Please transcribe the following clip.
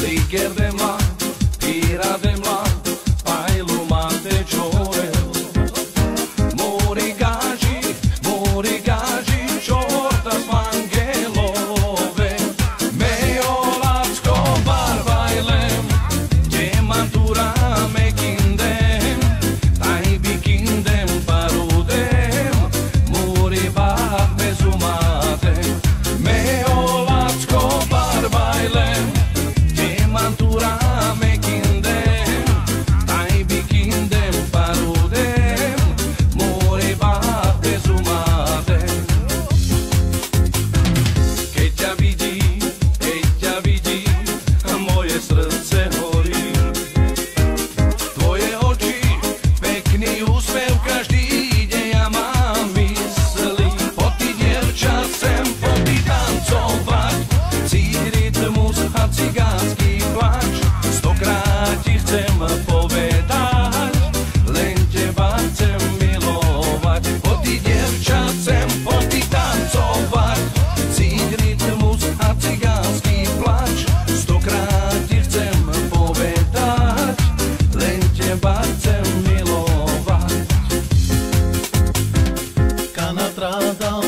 Pierdem-la, piradem-la, pailumate giorel. Morigaži, čortas mangelove. Meolacko barvajlem, diamantura me kindem, tajbi kindem parudem, moribat bezumate. Meolacko barvajlem, diamantura me kindem, tajbi kindem parudem, moribat bezumate. Keď ťa vidí, moje srdce horí. Tvoje oči, pekný úsmev, každý deň ja mám mysli. Po ty dievča chcem tancovať, cíť rytmus a cigánsky plač. Stokrát ti chcem povedať, len teba chcem milovať. Po ty dievča chcem tancovať, cíť rytmus a cigánsky plač. Stokrát ti chcem povedať, len teba chcem milovať. Canatrada,